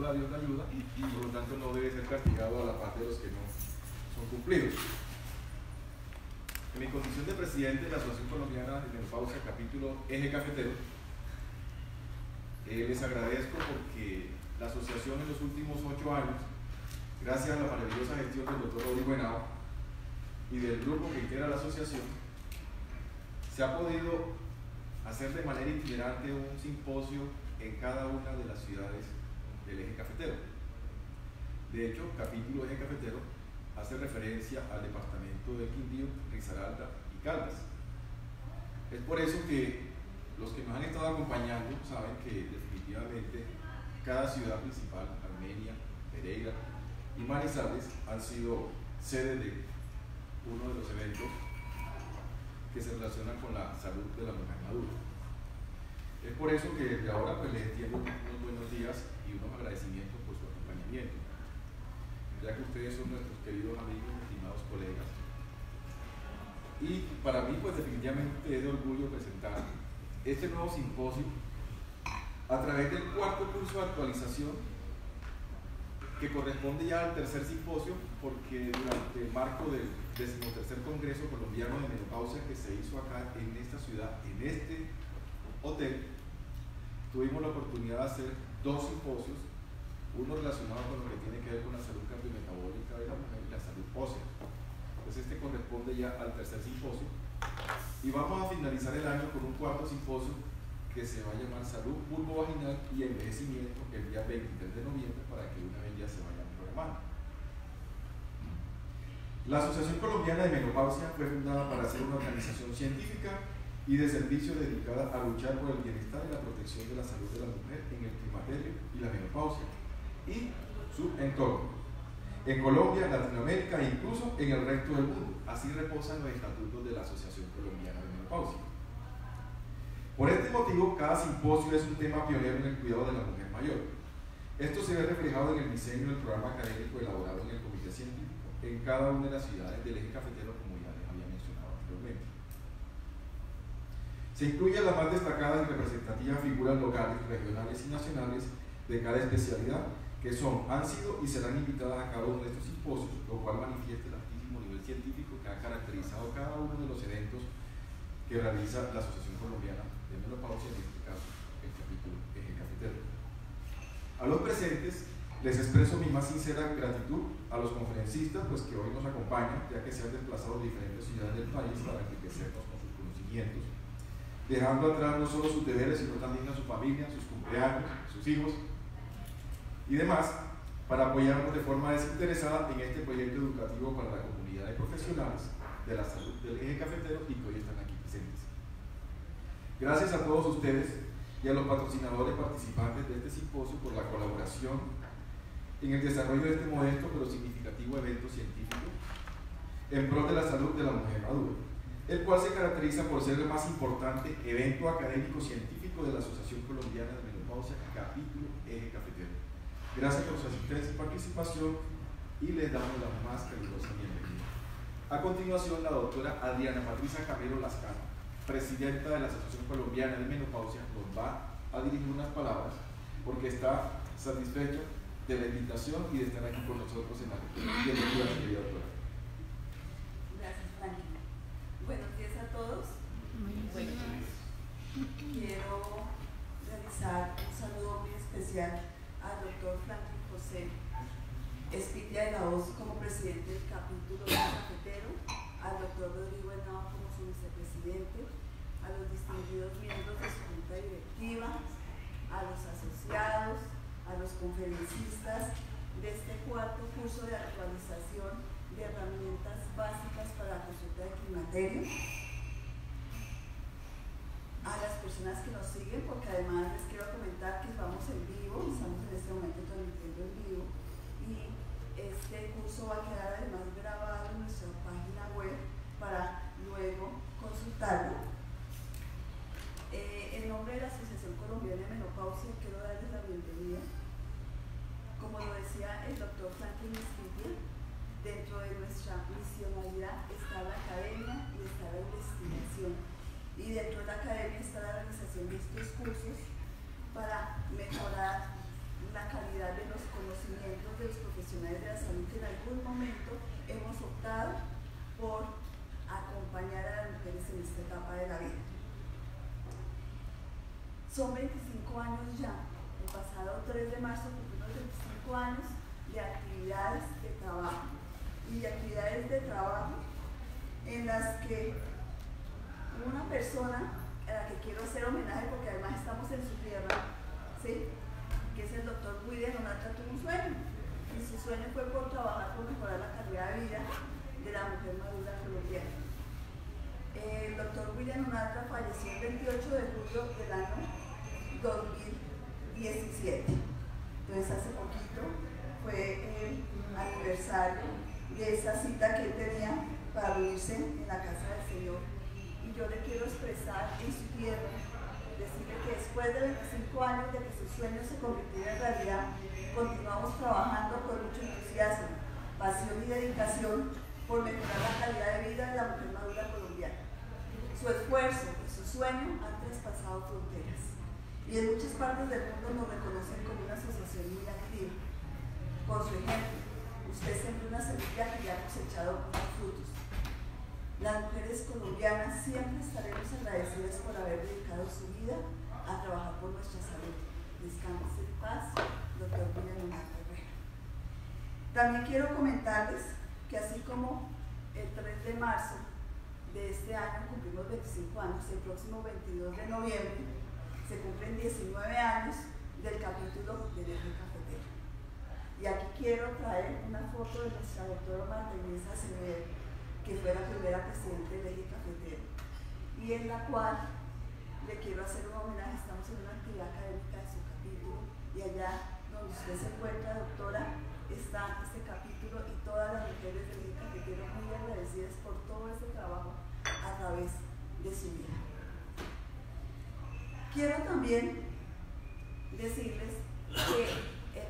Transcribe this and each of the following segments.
obra Dios la ayuda y por lo tanto no debe ser castigado a la parte de los que no son cumplidos. En mi condición de presidente de la Asociación Colombiana de Menopausia, capítulo Eje Cafetero, les agradezco porque la asociación en los últimos 8 años, gracias a la maravillosa gestión del doctor Rodrigo Henao y del grupo que integra la asociación, se ha podido hacer de manera itinerante un simposio en cada una de las ciudades del Eje Cafetero. De hecho, capítulo Eje Cafetero hace referencia al departamento de Quindío, Risaralda y Caldas. Es por eso que los que nos han estado acompañando saben que definitivamente cada ciudad principal, Armenia, Pereira y Manizales, han sido sede de uno de los eventos que se relacionan con la salud de la mujer madura. Es por eso que desde ahora pues, les extiendo unos buenos días y unos agradecimientos por su acompañamiento, ya que ustedes son nuestros queridos amigos, estimados colegas. Y para mí, pues definitivamente es de orgullo presentar este nuevo simposio a través del 4º curso de actualización, que corresponde ya al 3er simposio, porque durante el marco del 13º Congreso Colombiano de Menopausia que se hizo acá en esta ciudad, en este hotel, tuvimos la oportunidad de hacer 2 simposios, uno relacionado con lo que tiene que ver con la salud cardiometabólica de la mujer y la salud ósea. Entonces este corresponde ya al 3er simposio y vamos a finalizar el año con un 4º simposio que se va a llamar Salud Vulvovaginal y Envejecimiento el día 23 de noviembre para que una vez ya se vayan programando. La Asociación Colombiana de Menopausia fue fundada para ser una organización científica y de servicio dedicada a luchar por el bienestar y la protección de la salud de la mujer en el climaterio y la menopausia y su entorno. En Colombia, Latinoamérica e incluso en el resto del mundo. Así reposan los estatutos de la Asociación Colombiana de Menopausia. Por este motivo, cada simposio es un tema pionero en el cuidado de la mujer mayor. Esto se ve reflejado en el diseño del programa académico elaborado en el Comité Científico en cada una de las ciudades del Eje Cafetero, como ya les había mencionado anteriormente. Se incluyen las más destacadas y representativas figuras locales, regionales y nacionales de cada especialidad, que han sido y serán invitadas a cada uno de estos simposios, lo cual manifiesta el altísimo nivel científico que ha caracterizado cada uno de los eventos que realiza la Asociación Colombiana de Menopausia, en este caso el capítulo Eje Cafetero. A los presentes les expreso mi más sincera gratitud a los conferencistas pues, que hoy nos acompañan, ya que se han desplazado de diferentes ciudades del país para enriquecernos con sus conocimientos, dejando atrás no solo sus deberes, sino también a su familia, sus cumpleaños, sus hijos y demás, para apoyarnos de forma desinteresada en este proyecto educativo para la comunidad de profesionales de la salud del Eje Cafetero y que hoy están aquí presentes. Gracias a todos ustedes y a los patrocinadores participantes de este simposio por la colaboración en el desarrollo de este modesto pero significativo evento científico en pro de la salud de la mujer madura, el cual se caracteriza por ser el más importante evento académico científico de la Asociación Colombiana de Menopausia, capítulo Eje Cafetero. Gracias por su asistencia y participación y les damos la más calurosa bienvenida. A continuación, la doctora Adriana Patricia Camero Lascano, presidenta de la Asociación Colombiana de Menopausia, nos va a dirigir unas palabras porque está satisfecha de la invitación y de estar aquí con nosotros en la bienvenida, querida doctora. Gracias, Franklin. Buenos días a todos. Buenos días. Quiero realizar un saludo muy especial al doctor Franklin José Espitia de la Hoz como presidente del capítulo de Cafetero, al doctor Rodrigo Henao como su vicepresidente, a los distinguidos miembros de su junta directiva, a los asociados, a los conferencistas de este 4º curso de actualización de herramientas básicas para la consulta de climaterio, a las personas que nos siguen, porque además les quiero comentar que vamos en vivo, estamos en este momento transmitiendo en vivo y este curso va a quedar además grabado en nuestra página web para luego consultarlo. En nombre de la Asociación Colombiana de Menopausia quiero darles la bienvenida. Como lo decía el doctor Franklin Espitia, dentro de nuestra misionalidad está la academia y está la investigación. Y dentro de la academia está la realización de estos cursos para mejorar la calidad de los conocimientos de los profesionales de la salud que en algún momento hemos optado por acompañar a las mujeres en esta etapa de la vida. Son 25 años ya, el pasado 3 de marzo cumplimos 25 años de actividades de trabajo y de actividades de trabajo en las que una persona a la que quiero hacer homenaje porque además estamos en su tierra, ¿sí?, que es el doctor William Onatra, tuvo un sueño y su sueño fue por trabajar por mejorar la calidad de vida de la mujer madura colombiana. El doctor William Onatra falleció el 28 de julio del año 2017. Entonces hace poquito fue el aniversario de esa cita que él tenía para reunirse en la casa del Señor. Y yo le quiero expresar en su tierra, decirle que después de 25 años de que su sueño se convirtiera en realidad, continuamos trabajando con mucho entusiasmo, pasión y dedicación por mejorar la calidad de vida de la mujer madura colombiana. Su esfuerzo y su sueño han traspasado fronteras y en muchas partes del mundo nos reconocen como una asociación muy activa. Por su ejemplo, usted sembró una semilla que ya ha cosechado muchos frutos. Las mujeres colombianas siempre estaremos agradecidas por haber dedicado su vida a trabajar por nuestra salud. Descanse en paz, doctor William Onatra Herrera. También quiero comentarles que así como el 3 de marzo de este año cumplimos 25 años, el próximo 22 de noviembre se cumplen 19 años del capítulo del Eje Cafetero. Y aquí quiero traer una foto de nuestra doctora Marta Inés Acevedo, que fue la primera presidenta del Eje Cafetero, y en la cual le quiero hacer un homenaje. Estamos en una actividad académica de su capítulo, y allá donde usted se encuentra, doctora, está este capítulo y todas las mujeres del Eje Cafetero muy agradecidas por todo este trabajo a través de su vida. Quiero también decirles que el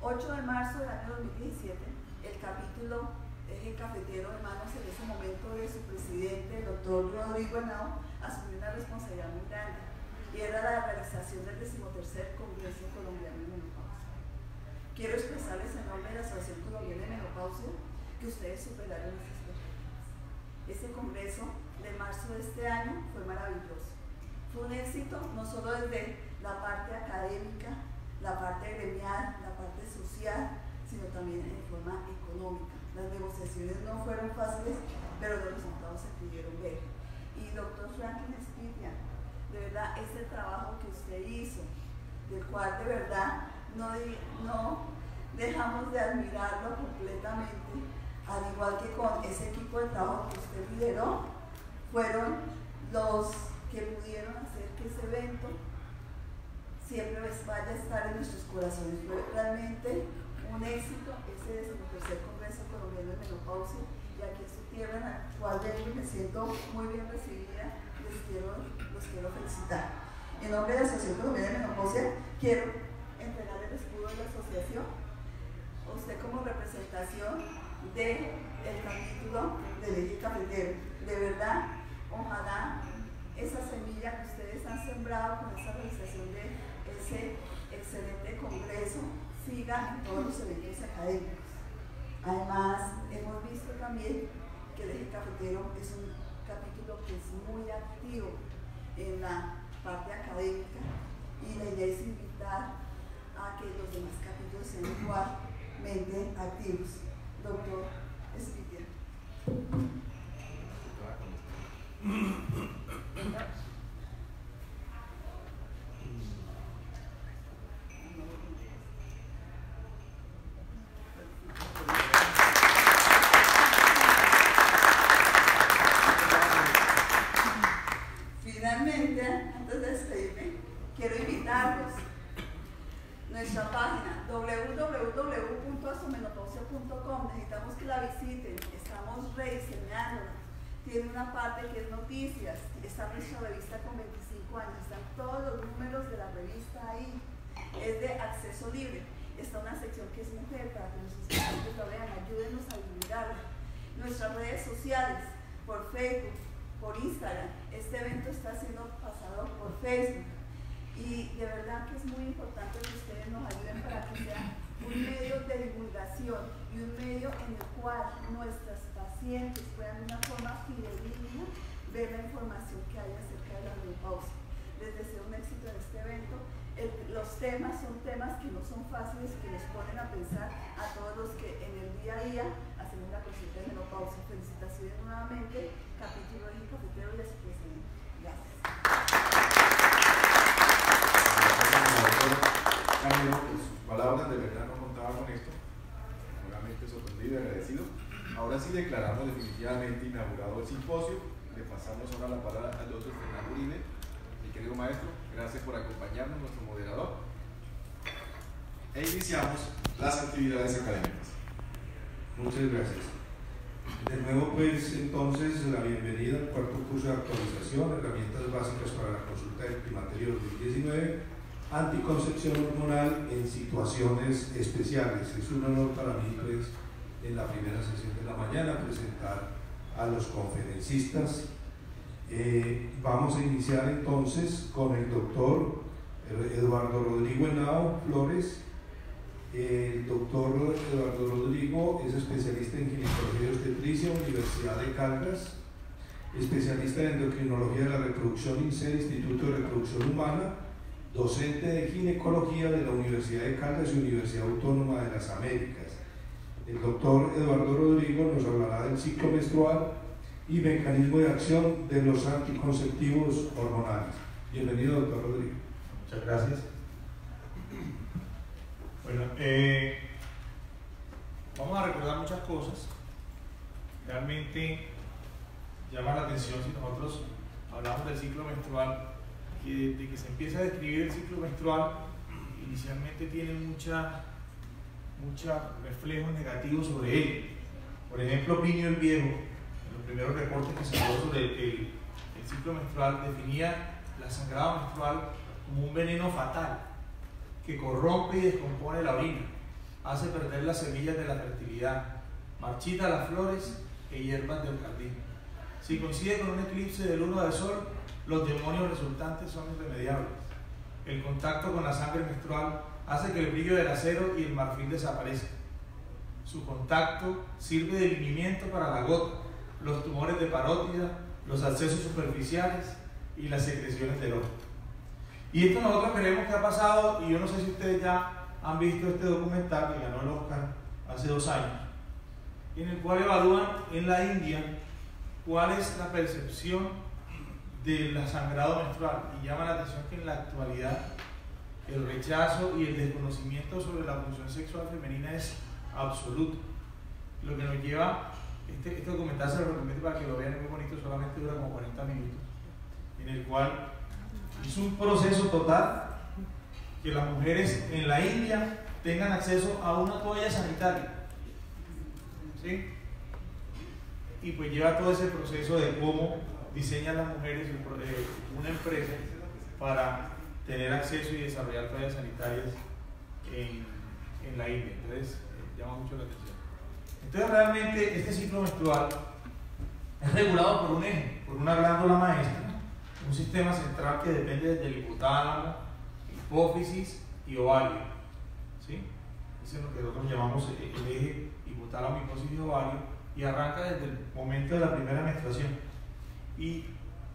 8 de marzo del año 2017, el capítulo Eje Cafetero, en manos en ese momento de su presidente, el doctor Rodrigo Henao, asumió una responsabilidad muy grande, y era la realización del 13º Congreso Colombiano de Menopausia. Quiero expresarles en nombre de la Asociación Colombiana de Menopausia que ustedes superaron esas expectativas. Este congreso de marzo de este año fue maravilloso. Fue un éxito no solo desde la parte académica, la parte gremial, la parte social, sino también en forma económica. Las negociaciones no fueron fáciles, pero los resultados se pudieron ver. Y doctor Franklin Spitia, de verdad, este trabajo que usted hizo, del cual de verdad no dejamos de admirarlo completamente, al igual que con ese equipo de trabajo que usted lideró, fueron los que pudieron hacer que ese evento siempre vaya a estar en nuestros corazones. Fue realmente un éxito ese 13º Congreso Colombiano de Menopausia, y aquí en su tierra, en la cual yo me siento muy bien recibida, los quiero felicitar. En nombre de la Asociación Colombiana de Menopausia, quiero entregar el escudo de la asociación a usted como representación del capítulo del Eje Cafetero. De verdad, ojalá esa semilla que ustedes han sembrado con esa realización de ese excelente congreso siga en todos los eventos académicos. Además, hemos visto también que el Eje Cafetero es un capítulo que es muy activo en la parte académica, y la idea es invitar a que los demás capítulos sean igualmente activos. Doctor Spitia. Finalmente, antes de despedirme, quiero invitarlos a nuestra página www.asomenopausia.com. Necesitamos que la visiten, estamos rediseñándola. Tiene una parte que es noticias, está nuestra revista con 25 años, están todos los números de la revista ahí, es de acceso libre. Está una sección que es mujer para que nuestros estudiantes lo vean, ayúdenos a divulgarla. Nuestras redes sociales, por Facebook, por Instagram, este evento está siendo pasado por Facebook. Y de verdad que es muy importante que ustedes nos ayuden para que sea un medio de divulgación y un medio en el cual nuestras pacientes puedan de una forma fidedigna ver la información que hay acerca de la menopausia. Les deseo un éxito en este evento. Los temas son temas que no son fáciles, que nos ponen a pensar a todos los que en el día a día hacemos la consulta de menopausia. Felicitaciones nuevamente, capítulo y cafetero y expresidente. Gracias. Cándido, por sus palabras, de verdad no contaba con esto. Nuevamente sorprendido y agradecido. Ahora sí declaramos definitivamente inaugurado el simposio. Le pasamos ahora la palabra al doctor Fernando Uribe. Mi querido maestro, gracias por acompañarnos, nuestro moderador. E iniciamos las actividades académicas. Muchas gracias. De nuevo, pues, entonces, la bienvenida al cuarto curso de actualización, herramientas básicas para la consulta del climaterio 2019, anticoncepción hormonal en situaciones especiales. Es un honor para mí, pues, en la primera sesión de la mañana presentar a los conferencistas. Vamos a iniciar entonces con el doctor Eduardo Rodrigo Henao Flores. El doctor Eduardo Rodrigo es especialista en ginecología y obstetricia, Universidad de Caldas, especialista en endocrinología de la reproducción INSER, Instituto de Reproducción Humana, docente de ginecología de la Universidad de Caldas y Universidad Autónoma de las Américas. El doctor Eduardo Rodrigo nos hablará del ciclo menstrual y mecanismo de acción de los anticonceptivos hormonales. Bienvenido, doctor Rodrigo. Muchas gracias. Bueno, vamos a recordar muchas cosas. Realmente llama la atención si nosotros hablamos del ciclo menstrual, que desde que se empieza a describir el ciclo menstrual, inicialmente tiene muchos reflejos negativos sobre él. Por ejemplo, Plinio el Viejo, en los primeros reportes que se dio sobre el ciclo menstrual, definía la sangrado menstrual como un veneno fatal que corrompe y descompone la orina, hace perder las semillas de la fertilidad, marchita las flores e hierbas del jardín. Si coincide con un eclipse de luna de sol, los demonios resultantes son irremediables. El contacto con la sangre menstrual hace que el brillo del acero y el marfil desaparezcan. Su contacto sirve de linimiento para la gota, los tumores de parótida, los abscesos superficiales y las secreciones del ojo. Y esto nosotros creemos que ha pasado, y yo no sé si ustedes ya han visto este documental que ganó el Oscar hace 2 años, en el cual evalúan en la India cuál es la percepción del sangrado menstrual, y llama la atención que en la actualidad el rechazo y el desconocimiento sobre la función sexual femenina es absoluto. Lo que nos lleva, este documental se lo recomiendo para que lo vean, es muy bonito, solamente dura como 40 minutos, en el cual es un proceso total que las mujeres en la India tengan acceso a una toalla sanitaria, ¿sí? Y pues lleva todo ese proceso de cómo diseñan las mujeres una empresa para tener acceso y desarrollar toallas sanitarias en la India. Entonces llama mucho la atención. Entonces realmente este ciclo menstrual es regulado por un eje, por una glándula maestra, un sistema central que depende del hipotálamo, hipófisis y ovario, ¿sí? Eso es lo que nosotros llamamos el eje hipotálamo, hipófisis y ovario, y arranca desde el momento de la primera menstruación. Y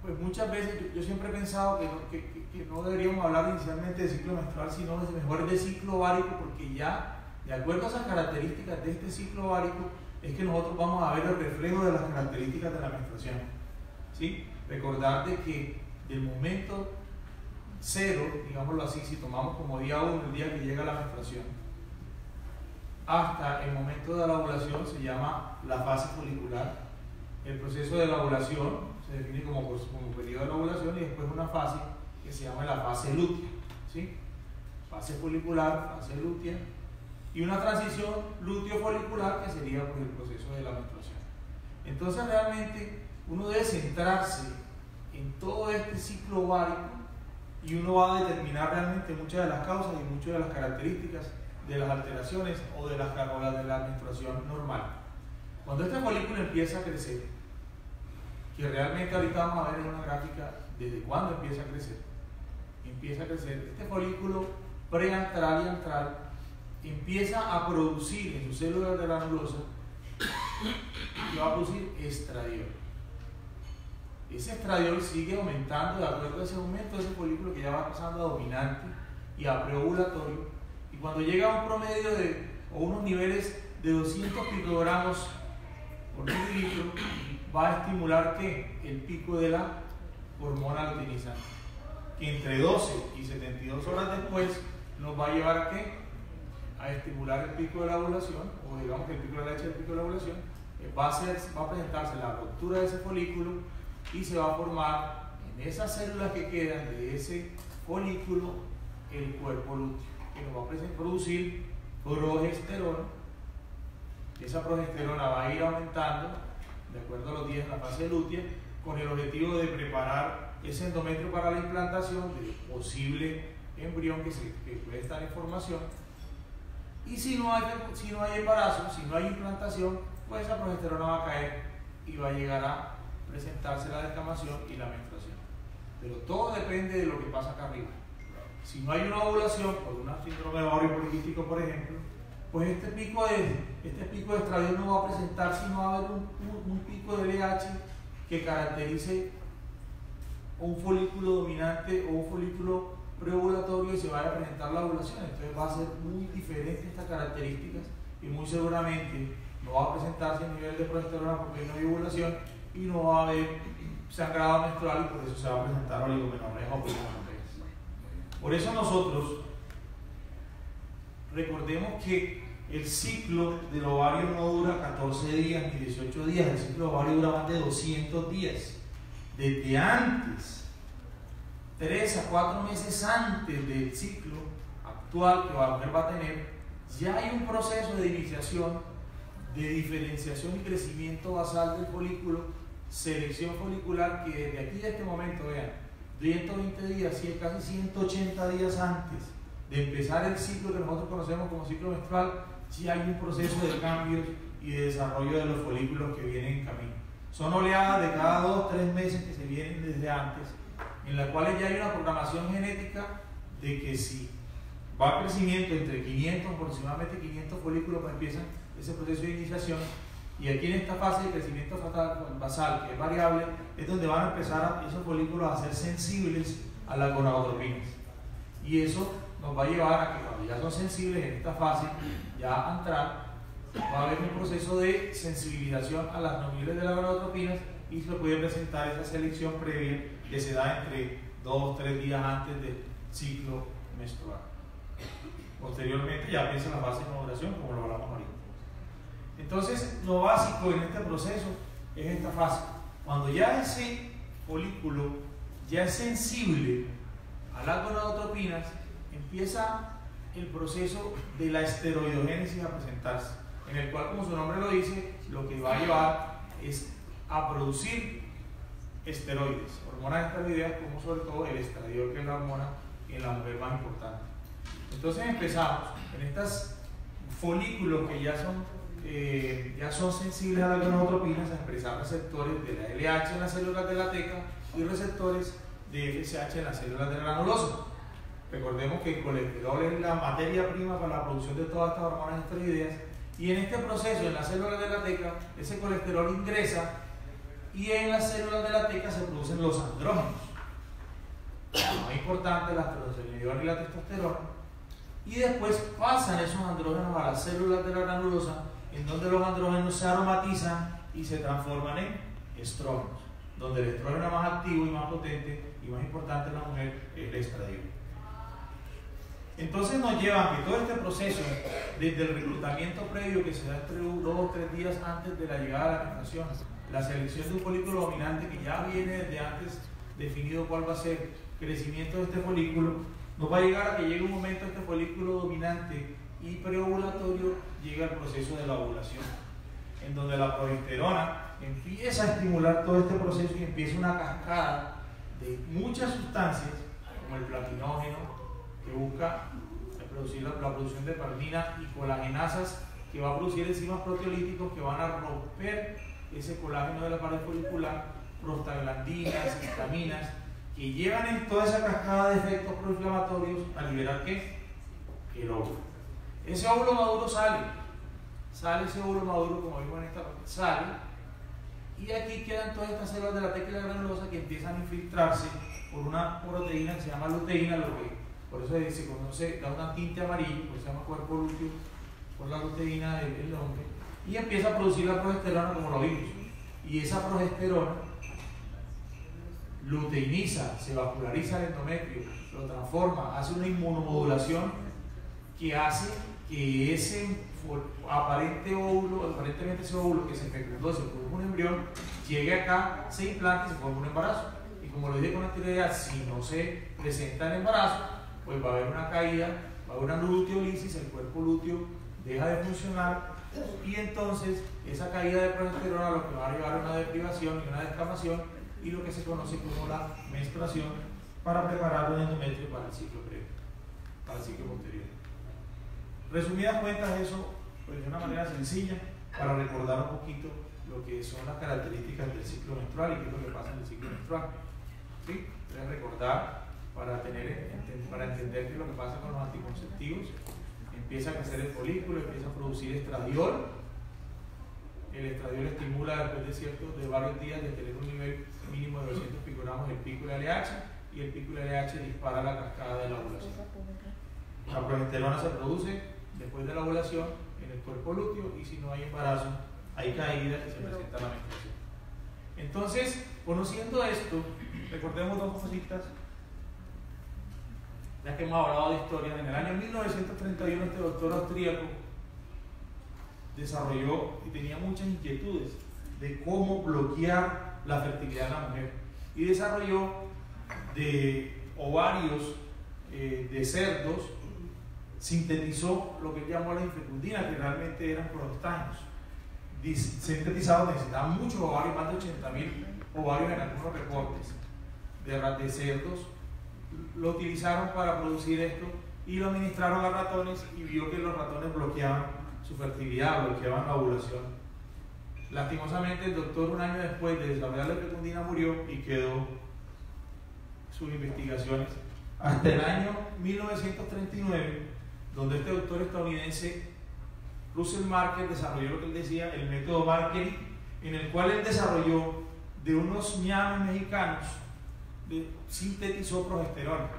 pues muchas veces yo siempre he pensado que no deberíamos hablar inicialmente de ciclo menstrual, sino mejor de ciclo ovárico, porque ya de acuerdo a esas características de este ciclo ovárico es que nosotros vamos a ver el reflejo de las características de la menstruación, ¿sí? Recordar de que del momento 0, digámoslo así, si tomamos como día 1 el día que llega la menstruación, hasta el momento de la ovulación se llama la fase folicular. El proceso de la ovulación se define como periodo de la ovulación, y después una fase que se llama la fase lútea, ¿sí? Fase folicular, fase lútea, y una transición lúteo-folicular que sería pues, el proceso de la menstruación. Entonces realmente uno debe centrarse en todo este ciclo ovárico y uno va a determinar realmente muchas de las causas y muchas de las características de las alteraciones o de la menstruación normal. Cuando este folículo empieza a crecer, que realmente ahorita vamos a ver en una gráfica desde cuándo empieza a crecer, empieza a crecer. Este folículo preantral y antral empieza a producir en sus células de granulosa y va a producir estradiol. Ese estradiol sigue aumentando de acuerdo a ese aumento de ese folículo que ya va pasando a dominante y a preovulatorio, y cuando llega a un promedio o unos niveles de 200 picogramos por mililitro, va a estimular ¿qué? El pico de la hormona luteinizante, que entre 12 y 72 horas después nos va a llevar a ¿qué? A estimular el pico de la ovulación, o digamos que el pico de la leche del pico de la ovulación, va a presentarse la ruptura de ese folículo y se va a formar en esas células que quedan de ese folículo el cuerpo lúteo, que nos va a producir progesterona. Esa progesterona va a ir aumentando de acuerdo a los días en la fase lútea, con el objetivo de preparar ese endometrio para la implantación del posible embrión que puede estar en formación. Y si no hay embarazo, si no hay implantación, pues esa progesterona va a caer y va a llegar a presentarse la descamación y la menstruación. Pero todo depende de lo que pasa acá arriba. Si no hay una ovulación por un síndrome ovario poliquístico, por ejemplo, pues este pico de estradiol no va a presentar, sino va a haber un pico de LH que caracterice un folículo dominante o un folículo preovulatorio y se vaya a presentar la ovulación. Entonces va a ser muy diferente estas características y muy seguramente no va a presentarse a nivel de progesterona porque no hay ovulación y no va a haber sangrado menstrual, y por eso se va a presentar oligomenorrea o poligomenorrea. Por eso nosotros recordemos que el ciclo del ovario no dura 14 días ni 18 días, el ciclo del ovario dura más de 200 días. Desde antes, 3 a 4 meses antes del ciclo actual que la mujer va a tener, ya hay un proceso de iniciación, de diferenciación y crecimiento basal del folículo, selección folicular, que desde aquí a este momento, vean, 120 días, casi 180 días antes de empezar el ciclo que nosotros conocemos como ciclo menstrual, sí hay un proceso de cambios y de desarrollo de los folículos que vienen en camino. Son oleadas de cada 2 o 3 meses que se vienen desde antes, en las cuales ya hay una programación genética de que si va a crecimiento entre 500, aproximadamente 500 folículos, pues empiezan ese proceso de iniciación, y aquí en esta fase de crecimiento basal, que es variable, es donde van a empezar esos folículos a ser sensibles a las gonadotropinas, y eso nos va a llevar a que cuando ya son sensibles en esta fase ya antral, va a haber un proceso de sensibilización a las niveles de las gonadotropinas y se puede presentar esa selección previa que se da entre 2 o 3 días antes del ciclo menstrual. Posteriormente ya empieza la fase de maduración, como lo hablamos ahorita. Entonces, lo básico en este proceso es esta fase. Cuando ya ese folículo ya es sensible a las gonadotropinas, empieza el proceso de la esteroidogénesis a presentarse, en el cual, como su nombre lo dice, lo que va a llevar es a producir esteroides, hormonas esteroideas, como sobre todo el estradiol, que es la hormona en la mujer más importante. Entonces empezamos en estos folículos que ya son sensibles a las gonadotropinas a expresar receptores de la LH en las células de la teca y receptores de FSH en las células de la granulosa. Recordemos que el colesterol es la materia prima para la producción de todas estas hormonas esteroideas, y en este proceso en las células de la teca ese colesterol ingresa y en las células de la teca se producen los andrógenos, lo más importante, la testosterona y la testosterona, y después pasan esos andrógenos a las células de la granulosa, en donde los andrógenos se aromatizan y se transforman en estrógenos, donde el estrógeno más activo y más potente y más importante en la mujer es el estradiol. Entonces nos lleva a que todo este proceso, desde el reclutamiento previo que se da entre 2 o 3 días antes de la llegada de la menstruación, la selección de un folículo dominante que ya viene desde antes definido cuál va a ser el crecimiento de este folículo, nos va a llegar a que llegue un momento este folículo dominante y preovulatorio llega al proceso de la ovulación, en donde la progesterona empieza a estimular todo este proceso y empieza una cascada de muchas sustancias, como el platinógeno, que busca producir la producción de permina, y colagenasas, que va a producir enzimas proteolíticos que van a romper ese colágeno de la pared folicular, prostaglandinas, histaminas, que llevan en toda esa cascada de efectos proinflamatorios a liberar ¿qué? El óvulo. Ese óvulo maduro sale ese óvulo maduro, como vimos en esta parte, sale, y aquí quedan todas estas células de la tecla granulosa que empiezan a infiltrarse por una proteína que se llama luteína, por eso se conoce, da una tinte amarillo, pues se llama cuerpo lúteo, por la luteína del nombre, y empieza a producir la progesterona como lo vimos. Y esa progesterona luteiniza, se vasculariza el endometrio, lo transforma, hace una inmunomodulación que hace que ese aparentemente ese óvulo que se fecundó, se produjo un embrión, llegue acá, se implante y se forma un embarazo. Y como lo dije con anterioridad, si no se presenta el embarazo, pues va a haber una caída, va a haber una luteolisis, el cuerpo lúteo deja de funcionar, y entonces esa caída de progesterona lo que va a llevar a una deprivación y una descamación y lo que se conoce como la menstruación, para preparar el endometrio para el ciclo previo, para el ciclo posterior. Resumidas cuentas, eso pues de una manera sencilla para recordar un poquito lo que son las características del ciclo menstrual y qué es lo que pasa en el ciclo menstrual. ¿Sí? Deben recordar para entender qué es lo que pasa con los anticonceptivos. Empieza a crecer el folículo, empieza a producir estradiol. El estradiol estimula después de varios días de tener un nivel mínimo de 200 picogramos el pico de LH, y el pico de LH dispara la cascada de la ovulación. La progesterona se produce después de la ovulación en el cuerpo lúteo, y si no hay embarazo, hay caída y se presenta la menstruación. Entonces, conociendo esto, recordemos dos cositas, ya que hemos hablado de historia. En el año 1931 este doctor austríaco desarrolló y tenía muchas inquietudes de cómo bloquear la fertilidad de la mujer, y desarrolló de ovarios de cerdos, sintetizó lo que él llamó la infecundina, que realmente eran progestágenos. Sintetizados, necesitaban muchos ovarios, más de 80.000 ovarios en algunos reportes de cerdos. Lo utilizaron para producir esto y lo administraron a ratones, y vio que los ratones bloqueaban su fertilidad, bloqueaban la ovulación. Lastimosamente, el doctor, un año después de desarrollar la fecundina, murió y quedó sus investigaciones hasta el año 1939, donde este doctor estadounidense Russell Marker desarrolló lo que él decía el método Marker, en el cual él desarrolló de unos ñames mexicanos, sintetizó progesterona.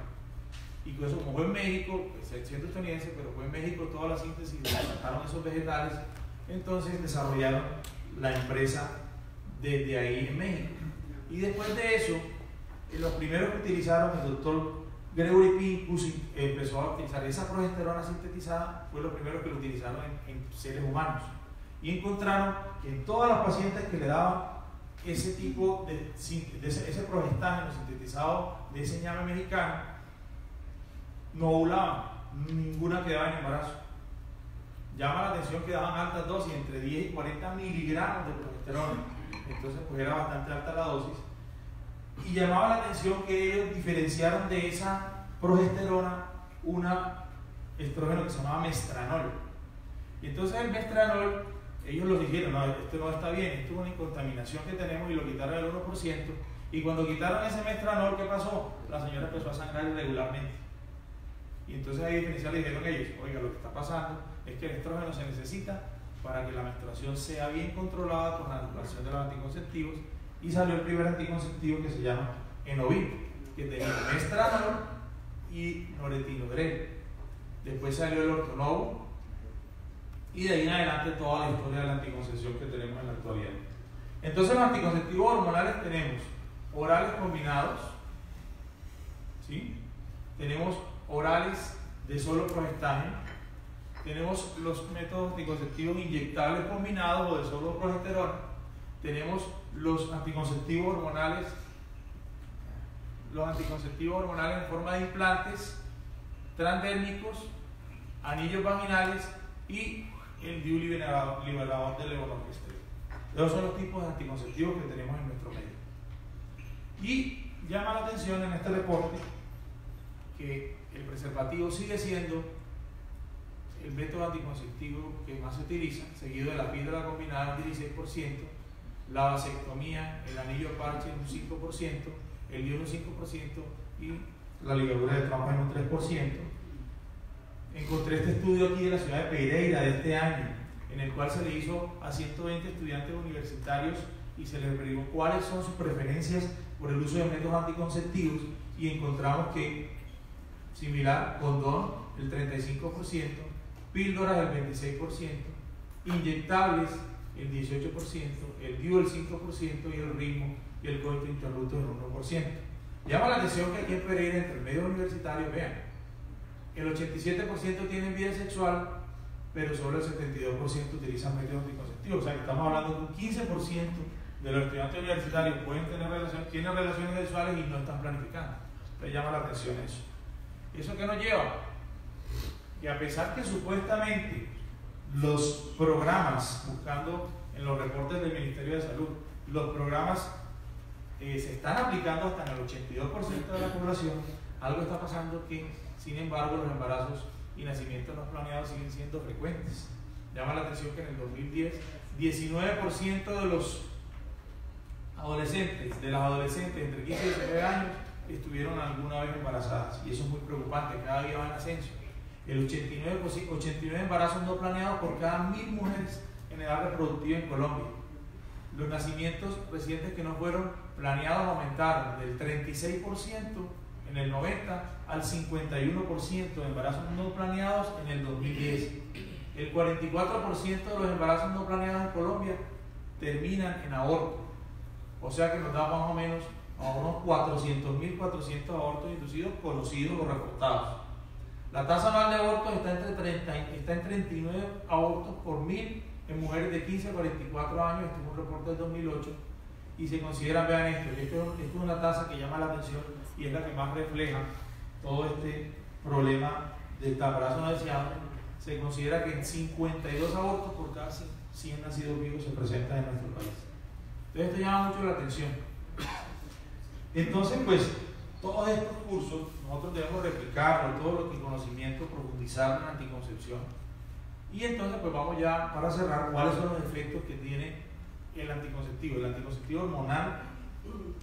Y con eso, como fue en México, siendo estadounidense, pero fue en México toda la síntesis, sacaron esos vegetales, entonces desarrollaron la empresa desde ahí en México. Y después de eso, los primeros que utilizaron, el doctor Gregory Pincus empezó a utilizar esa progesterona sintetizada, fue lo primero que lo utilizaron en seres humanos, y encontraron que en todas las pacientes que le daban ese tipo de ese progestágeno sintetizado de ese ñame mexicano, no ovulaban, ninguna quedaba en embarazo. Llama la atención que daban altas dosis, entre 10 y 40 miligramos de progesterona, entonces pues era bastante alta la dosis. Y llamaba la atención que ellos diferenciaron de esa progesterona un estrógeno que se llamaba mestranol. Y entonces el mestranol, ellos lo dijeron, no, esto no está bien, esto es una contaminación que tenemos, y lo quitaron el 1%. Y cuando quitaron ese mestranol, ¿qué pasó? La señora empezó a sangrar irregularmente. Y entonces ahí diferencial le dijeron ellos, oiga, lo que está pasando es que el estrógeno se necesita para que la menstruación sea bien controlada con la aplicación de los anticonceptivos. Y salió el primer anticonceptivo que se llama Enovit, que tenía mestranol y noretinodrel. Después salió el Ortonovo, y de ahí en adelante toda la historia de la anticoncepción que tenemos en la actualidad. Entonces, los anticonceptivos hormonales tenemos orales combinados, ¿sí? Tenemos orales de solo progestágeno, tenemos los métodos anticonceptivos inyectables combinados o de solo progesterona, tenemos los anticonceptivos hormonales en forma de implantes transdérmicos, anillos vaginales y el DIU liberador de levonorgestrel. Esos son los tipos de anticonceptivos que tenemos en nuestro medio. Y llama la atención en este reporte que el preservativo sigue siendo el método anticonceptivo que más se utiliza, seguido de la píldora combinada en un 16%, la vasectomía, el anillo parche en un 5%, el lío en un 5% y la ligadura de trompa en un 3%. Encontré este estudio aquí de la ciudad de Pereira de este año, en el cual se le hizo a 120 estudiantes universitarios y se les preguntó cuáles son sus preferencias por el uso de métodos anticonceptivos, y encontramos que similar, condón el 35%, píldoras el 26%, inyectables el 18%, el DIU el 5% y el ritmo y el coito interrupto el 1%. Llama la atención que aquí en Pereira, entre medios universitarios, vean, el 87% tienen vida sexual, pero solo el 72% utilizan métodos anticonceptivos. O sea que estamos hablando de un 15% de los estudiantes universitarios tienen relaciones sexuales y no están planificando. Entonces llama la atención eso. ¿Eso qué nos lleva? Que a pesar que supuestamente los programas, buscando en los reportes del Ministerio de Salud, los programas se están aplicando hasta en el 82% de la población, algo está pasando que, sin embargo, los embarazos y nacimientos no planeados siguen siendo frecuentes. Llama la atención que en el 2010, 19% de los adolescentes, entre 15 y 19 años, estuvieron alguna vez embarazadas, y eso es muy preocupante, cada día va en ascenso. El 89 embarazos no planeados por cada 1000 mujeres en edad reproductiva en Colombia. Los nacimientos recientes que no fueron planeados aumentaron del 36% en el 90 al 51% de embarazos no planeados en el 2010. El 44% de los embarazos no planeados en Colombia terminan en aborto. O sea que nos da más o menos a unos 400.400 abortos inducidos conocidos o reportados. La tasa anual de abortos está en 39 abortos por 1000 en mujeres de 15 a 44 años. Este es un reporte del 2008 y se considera, vean esto es una tasa que llama la atención y es la que más refleja todo este problema del embarazo no deseado. Se considera que en 52 abortos por cada 100 nacidos vivos se presentan en nuestro país. Entonces esto llama mucho la atención. Entonces, pues, todos estos cursos nosotros debemos replicarlo, todo lo que conocimiento, profundizar en anticoncepción. Y entonces, pues vamos ya para cerrar, cuáles son los efectos que tiene el anticonceptivo. El anticonceptivo hormonal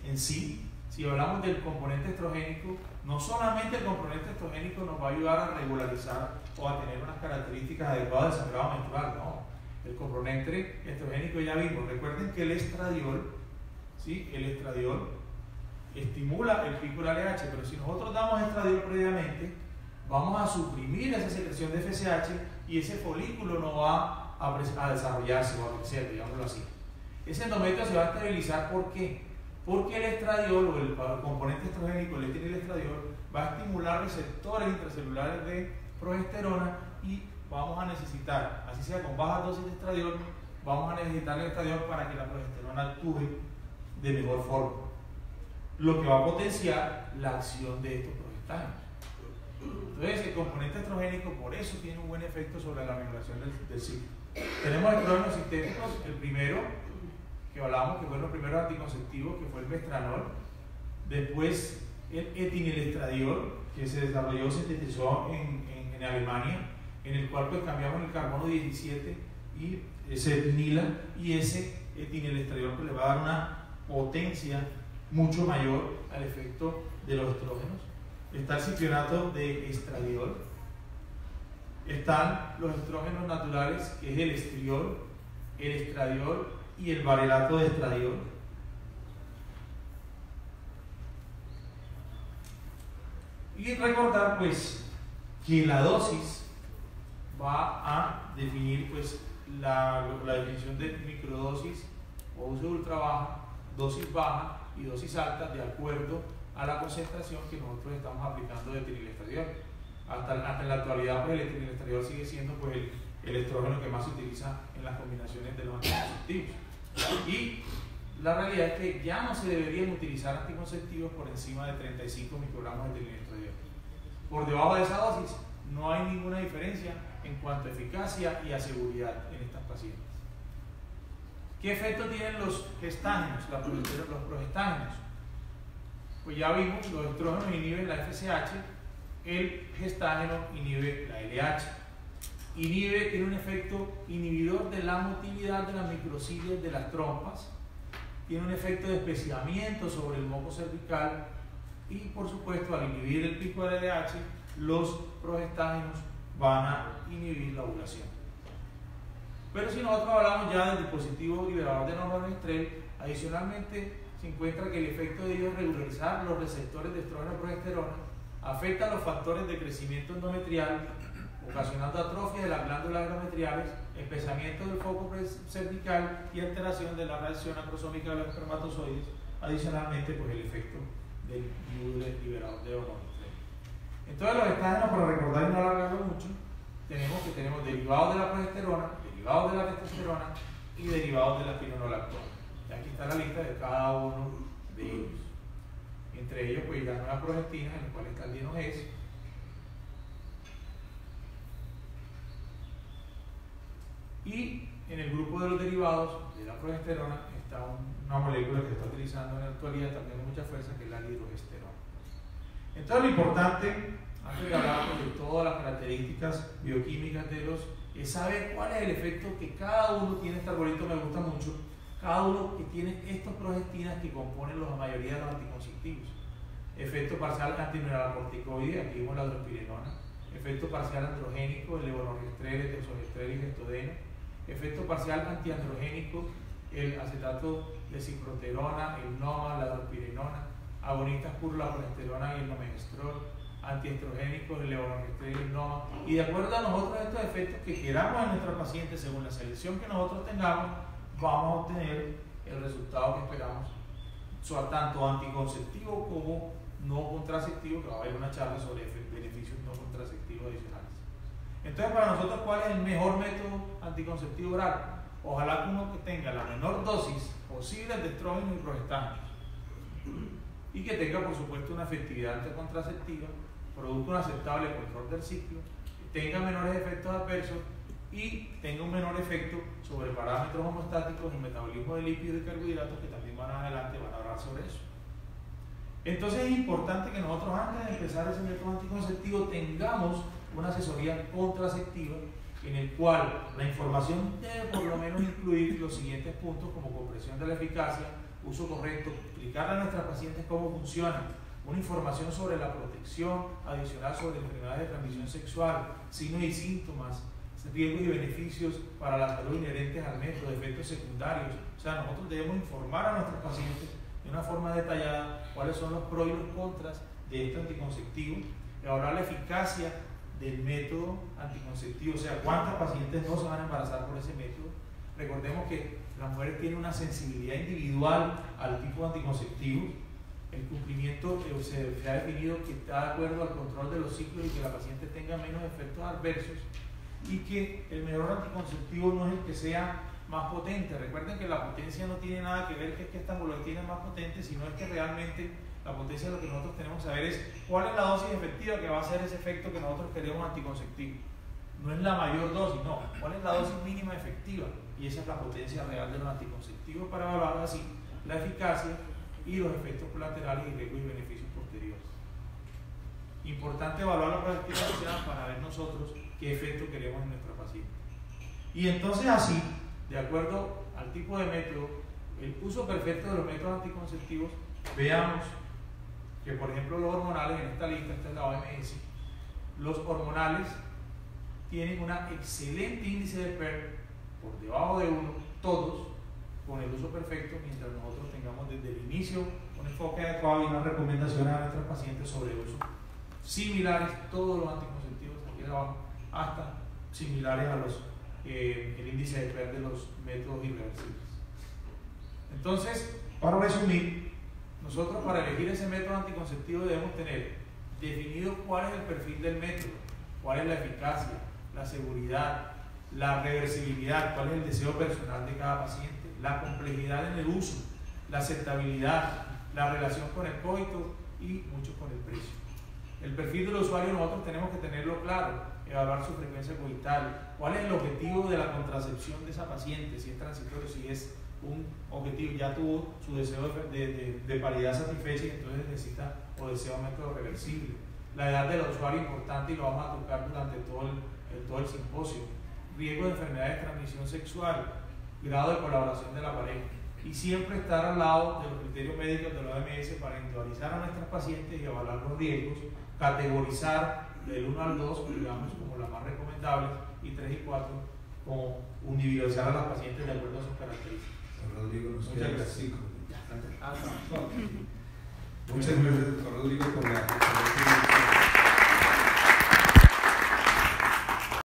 en sí, si hablamos del componente estrogénico, no solamente el componente estrogénico nos va a ayudar a regularizar o a tener unas características adecuadas del sangrado menstrual, no. El componente estrogénico ya vimos. Recuerden que el estradiol, ¿sí? El estradiol estimula el pico del LH, pero si nosotros damos estradiol previamente, vamos a suprimir esa secreción de FSH y ese folículo no va a desarrollarse o a crecer, digámoslo así. Ese endometrio se va a estabilizar. ¿Por qué? Porque el estradiol o el componente estrogénico, el estradiol, va a estimular receptores intracelulares de progesterona y vamos a necesitar, así sea con baja dosis de estradiol, vamos a necesitar el estradiol para que la progesterona actúe de mejor forma, lo que va a potenciar la acción de estos progestágenos. Entonces, el componente estrogénico por eso tiene un buen efecto sobre la regulación del ciclo. Tenemos estrógenos sintéticos, el primero que hablamos, que fue los primeros anticonceptivos, que fue el mestranol, después el etinilestradiol, que se desarrolló, sintetizó en Alemania, en el cual pues cambiamos el carbono 17 y se etinila, y ese etinilestradiol pues, le va a dar una potencia mucho mayor al efecto de los estrógenos. Está el ciclionato de estradiol, están los estrógenos naturales, que es el estriol, el estradiol y el varelato de estradiol. Y recordar pues que la dosis va a definir pues la definición de microdosis o uso ultra baja, dosis baja y dosis alta, de acuerdo a la concentración que nosotros estamos aplicando de etinilestradiol. Hasta en la actualidad pues el etinilestradiol sigue siendo pues el estrógeno que más se utiliza en las combinaciones de los anticonceptivos. Y la realidad es que ya no se deberían utilizar anticonceptivos por encima de 35 microgramos de etinilestradiol. Por debajo de esa dosis no hay ninguna diferencia en cuanto a eficacia y a seguridad en estas pacientes. ¿Qué efecto tienen los gestágenos, los progestágenos? Pues ya vimos, los estrógenos inhiben la FSH, el gestágeno inhibe la LH. Tiene un efecto inhibidor de la motilidad de las microcilias de las trompas tiene un efecto de especiamiento sobre el moco cervical y, por supuesto, al inhibir el pico del LH, los progestágenos van a inhibir la ovulación. Pero si nosotros hablamos ya del dispositivo liberador de normonestrel, adicionalmente se encuentra que el efecto de ello es regularizar los receptores de estrógeno y progesterona, afecta los factores de crecimiento endometrial, ocasionando atrofia de las glándulas endometriales, espesamiento del foco cervical y alteración de la reacción acrosómica de los espermatozoides, adicionalmente pues el efecto del liberador de normonestrel. Entonces los estrógenos, para recordar y no alargarlo mucho, tenemos derivados de la progesterona, derivados de la testosterona y derivados de la espironolactona. Aquí está la lista de cada uno de ellos. Entre ellos, pues, las nuevas progestinas, en las cuales está el dienogés. Y en el grupo de los derivados de la progesterona está una molécula que se está utilizando en la actualidad también con mucha fuerza, que es la dihidrogesterona. Entonces, lo importante, antes de hablar de todas las características bioquímicas de los, es saber cuál es el efecto que cada uno tiene. Este arbolito me gusta mucho. Cada uno que tiene estas progestinas que componen la mayoría de los anticonceptivos. Efecto parcial antimineralocorticoide, aquí vimos la drospirenona. Efecto parcial androgénico, el levonorgestrel, el testosterol y gestodeno. Efecto parcial antiandrogénico, el acetato de ciproterona, el NOMA, la drospirenona. Agonistas por la progesterona y el nomegestrol. Antiestrogénicos, el levonorgestrel y el NOMA. Y de acuerdo a nosotros estos efectos que queramos en nuestra paciente, según la selección que nosotros tengamos, vamos a obtener el resultado que esperamos, tanto anticonceptivo como no contraceptivo, que va a haber una charla sobre beneficios no contraceptivos adicionales. Entonces, para nosotros, ¿cuál es el mejor método anticonceptivo oral? Ojalá que uno que tenga la menor dosis posible de estrógenos y progestágenos y que tenga, por supuesto, una efectividad anticontraceptiva, produzca un aceptable control del ciclo, tenga menores efectos adversos y tenga un menor efecto sobre parámetros homostáticos, el metabolismo de lípidos y carbohidratos, que también van adelante, van a hablar sobre eso. Entonces es importante que nosotros, antes de empezar ese método anticonceptivo, tengamos una asesoría contraceptiva en el cual la información debe por lo menos incluir los siguientes puntos, como comprensión de la eficacia, uso correcto, explicarle a nuestras pacientes cómo funciona, una información sobre la protección adicional sobre enfermedades de transmisión sexual, signos y síntomas, riesgos y beneficios para la salud inherentes al método, efectos secundarios. O sea, nosotros debemos informar a nuestros pacientes de una forma detallada cuáles son los pros y los contras de este anticonceptivo, evaluar la eficacia del método anticonceptivo, o sea, cuántas pacientes no se van a embarazar por ese método. Recordemos que las mujeres tienen una sensibilidad individual al tipo de anticonceptivo. El cumplimiento se ha definido que está de acuerdo al control de los ciclos y que la paciente tenga menos efectos adversos, y que el mejor anticonceptivo no es el que sea más potente. Recuerden que la potencia no tiene nada que ver que esta molécula es más potente, sino es que realmente la potencia, lo que nosotros tenemos que saber es cuál es la dosis efectiva que va a hacer ese efecto que nosotros queremos anticonceptivo. No es la mayor dosis, no, cuál es la dosis mínima efectiva, y esa es la potencia real de los anticonceptivos, para evaluar así la eficacia y los efectos colaterales y riesgos y beneficios posteriores. Importante evaluar la progestión para ver nosotros qué efecto queremos en nuestra paciente. Y entonces, así, de acuerdo al tipo de método, el uso perfecto de los métodos anticonceptivos, veamos que, por ejemplo, los hormonales, en esta lista, esta es la OMS, los hormonales tienen un excelente índice de PER, por debajo de 1, todos, con el uso perfecto, mientras nosotros tengamos desde el inicio un enfoque adecuado y unas recomendaciones a nuestros pacientes sobre el uso similares, todos los anticonceptivos aquí abajo, hasta similares a los el índice de PER de los métodos irreversibles. Entonces, para resumir, nosotros, para elegir ese método anticonceptivo, debemos tener definido cuál es el perfil del método, cuál es la eficacia, la seguridad, la reversibilidad, cuál es el deseo personal de cada paciente, la complejidad en el uso, la aceptabilidad, la relación con el coito y mucho con el precio. El perfil del usuario nosotros tenemos que tenerlo claro, evaluar su frecuencia coital, cuál es el objetivo de la contracepción de esa paciente, si es transitorio, si es un objetivo, ya tuvo su deseo de paridad satisfecha y entonces necesita o desea un método reversible. La edad del usuario es importante y lo vamos a tocar durante todo el simposio. Riesgo de enfermedades de transmisión sexual, grado de colaboración de la pareja. y siempre estar al lado de los criterios médicos de la OMS para individualizar a nuestras pacientes y evaluar los riesgos, categorizar del 1 al 2, digamos, como las más recomendables, y 3 y 4, como individualizar a las pacientes de acuerdo a sus características. Rodrigo, Muchas gracias. Muchas gracias, doctor Rodrigo, por la